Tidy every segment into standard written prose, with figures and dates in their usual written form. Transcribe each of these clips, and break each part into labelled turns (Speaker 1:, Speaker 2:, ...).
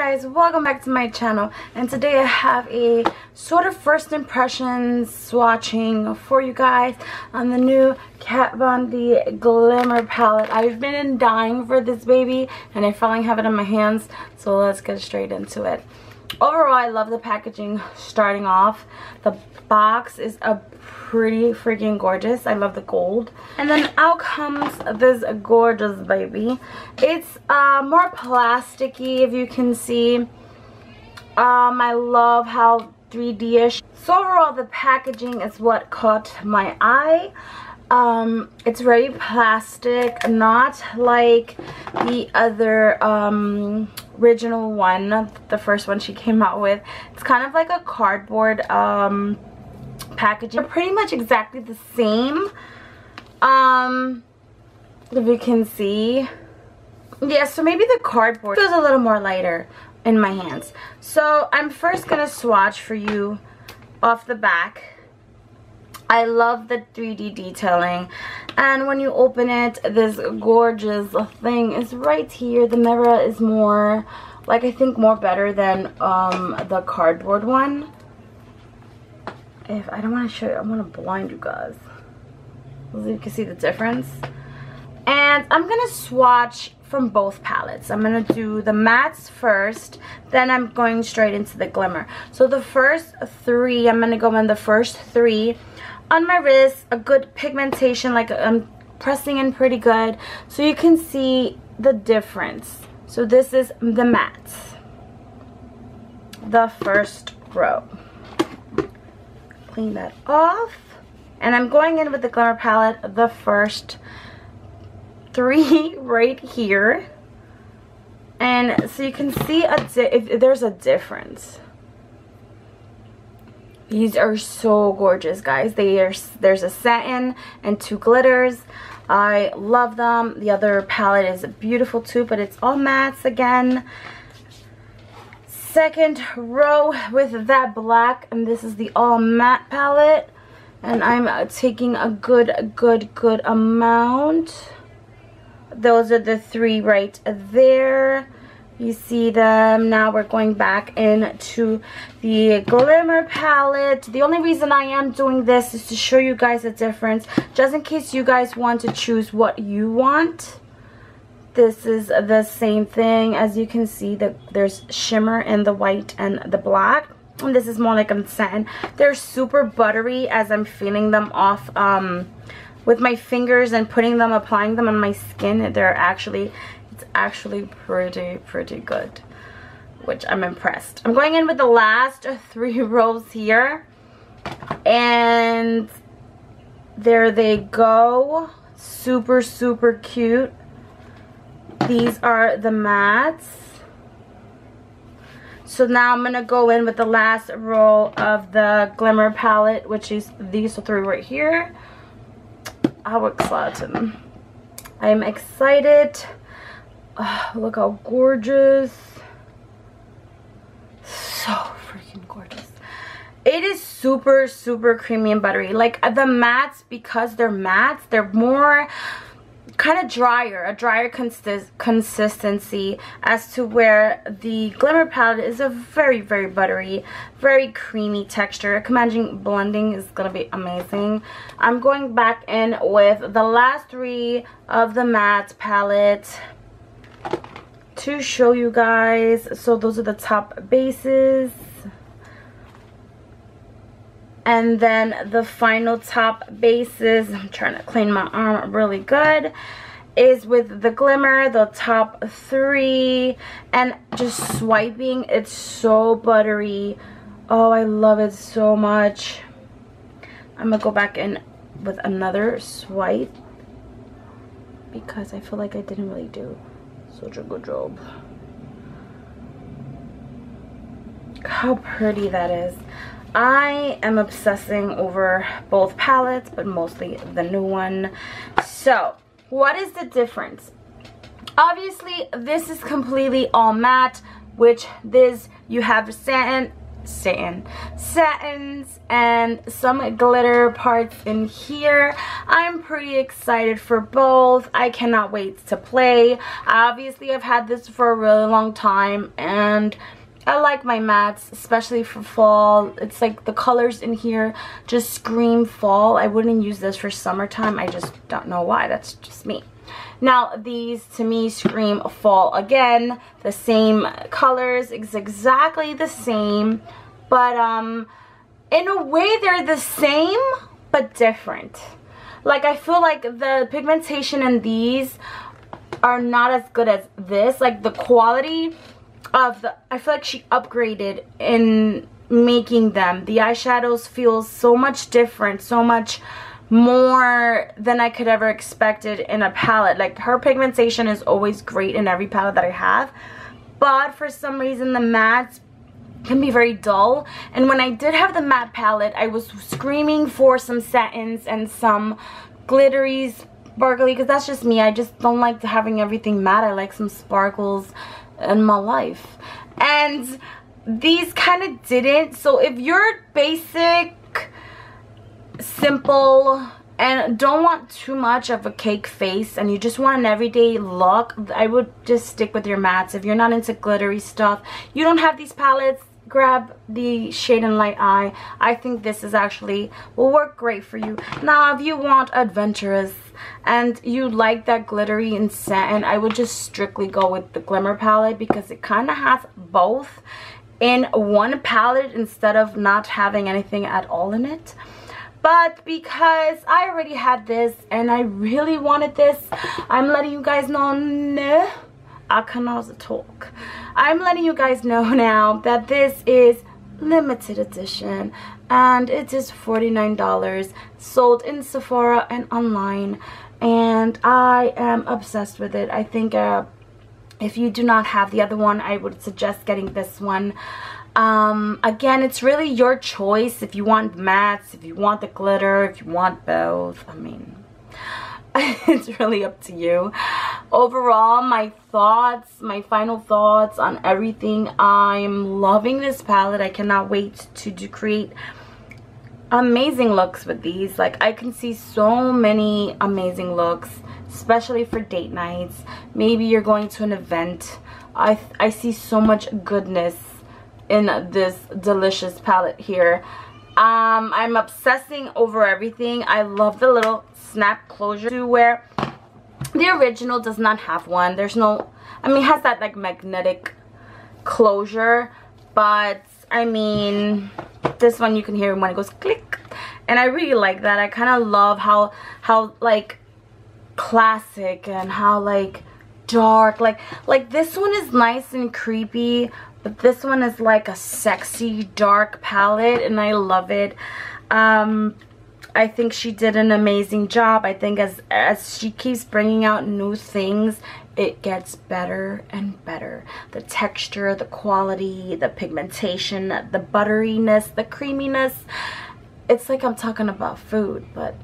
Speaker 1: guys, welcome back to my channel, and today I have a sort of first impressions swatching for you guys on the new Kat Von D Glimmer palette. I've been dying for this baby and I finally have it in my hands, so let's get straight into it. Overall, I love the packaging starting off. The box is a pretty freaking gorgeous. I love the gold. And then out comes this gorgeous baby. It's more plasticky, if you can see. I love how 3D-ish. So overall, the packaging is what caught my eye. It's very plastic, not like the other original one, the first one she came out with. It's kind of like a cardboard packaging. They're pretty much exactly the same, if you can see. Yeah, so maybe the cardboard feels a little more lighter in my hands. So I'm first gonna swatch for you off the back. I love the 3D detailing, and when you open it, this gorgeous thing is right here. The mirror is more, like, I think more better than the cardboard one. If I don't want to show you, I want to blind you guys so you can see the difference. And I'm gonna swatch from both palettes. I'm gonna do the mattes first, then I'm going straight into the glimmer. So the first three, I'm gonna go in the first three. On my wrist, a good pigmentation, like I'm pressing in pretty good, so you can see the difference. So this is the mattes, the first row. Clean that off, and I'm going in with the glimmer palette, the first three right here, and so you can see if there's a difference. These are so gorgeous, guys. There's a satin and two glitters. I love them. The other palette is beautiful too, but it's all mattes again. Second row with that black, and this is the all matte palette, and I'm taking a good amount. Those are the three right there. You see them. Now we're going back into the glimmer palette. The only reason I am doing this is to show you guys the difference, just in case you guys want to choose what you want. This is the same thing. As you can see, there's shimmer in the white and the black, and this is more like a satin. They're super buttery as I'm feeling them off with my fingers and applying them on my skin. It's actually pretty good, which I'm impressed. I'm going in with the last three rows here, and there they go. Super cute. These are the mattes. So now I'm gonna go in with the last row of the glimmer palette, which is these three right here. How exciting. I'm excited. Oh, look how gorgeous. So freaking gorgeous. It is super creamy and buttery. Like the mattes, because they're mattes, they're more kind of drier, a drier consistency, as to where the glimmer palette is a very buttery, very creamy texture. Commanding blending is gonna be amazing. I'm going back in with the last three of the matte palette to show you guys. So those are the top bases, and then the final top bases, I'm trying to clean my arm really good, is with the glimmer, the top three, and just swiping, it's so buttery. Oh, I love it so much. I'm gonna go back in with another swipe because I feel like I didn't really do such a good job. How pretty that is. I am obsessing over both palettes, but mostly the new one. So what is the difference? Obviously this is completely all matte, which this you have satin satins and some glitter parts in here. I'm pretty excited for both. I cannot wait to play. Obviously, I've had this for a really long time, and I like my mattes, especially for fall. It's like the colors in here just scream fall. I wouldn't use this for summertime. I just don't know why. That's just me. Now, these to me scream fall again. The same colors, it's exactly the same. But in a way, they're the same, but different. Like, I feel like the pigmentation in these are not as good as this. Like, the quality of the, I feel like she upgraded in making them. The eyeshadows feel so much different, so much more than I could ever expected in a palette. Like, her pigmentation is always great in every palette that I have, but for some reason the mattes can be very dull. And when I did have the matte palette, I was screaming for some satins and some glittery, sparkly, because that's just me. I just don't like having everything matte. I like some sparkles in my life, and these kind of didn't. So if you're basic, simple, and don't want too much of a cake face, and you just want an everyday look, I would just stick with your mattes. If you're not into glittery stuff, you don't have these palettes, grab the Shade and Light Eye. I think this is actually will work great for you. Now, if you want adventurous and you like that glittery and satin, I would just strictly go with the Glimmer palette, because it kind of has both in one palette instead of not having anything at all in it. But because I already had this and I really wanted this, I'm letting you guys know, no, I cannot talk. I'm letting you guys know now that this is limited edition, and it is $49, sold in Sephora and online, and I am obsessed with it. I think if you do not have the other one, I would suggest getting this one. Again, it's really your choice. If you want mattes, if you want the glitter, if you want both, I mean, it's really up to you. Overall, my thoughts, my final thoughts on everything, I'm loving this palette. I cannot wait to create amazing looks with these. Like, I can see so many amazing looks, especially for date nights. Maybe you're going to an event. I see so much goodness in this delicious palette here. I'm obsessing over everything. I love the little snap closure to where the original does not have one. There's no, I mean, it has that like magnetic closure, but I mean, this one you can hear when it goes click, and I really like that. I kind of love how like classic and how like dark, like this one is nice and creepy, but this one is like a sexy dark palette, and I love it. I think she did an amazing job. I think as she keeps bringing out new things, it gets better and better. The texture, the quality, the pigmentation, the butteriness, the creaminess. It's like I'm talking about food, but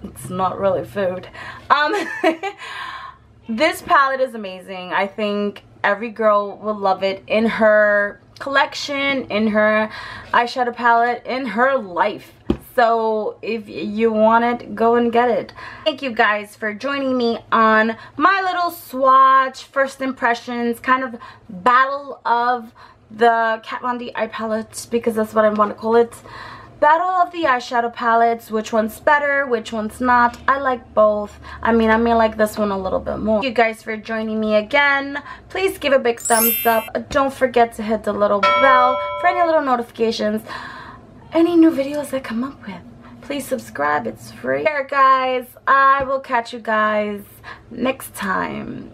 Speaker 1: it's not really food. This palette is amazing. I think every girl will love it in her collection, in her eyeshadow palette, in her life. So if you want it, go and get it. Thank you guys for joining me on my little swatch, first impressions, kind of battle of the Kat Von D eye palettes, because that's what I want to call it. Battle of the eyeshadow palettes. Which one's better, which one's not. I like both. I mean, I may like this one a little bit more. Thank you guys for joining me again. Please give a big thumbs up. Don't forget to hit the little bell for any little notifications, any new videos I come up with. Please subscribe, it's free. Here guys, I will catch you guys next time.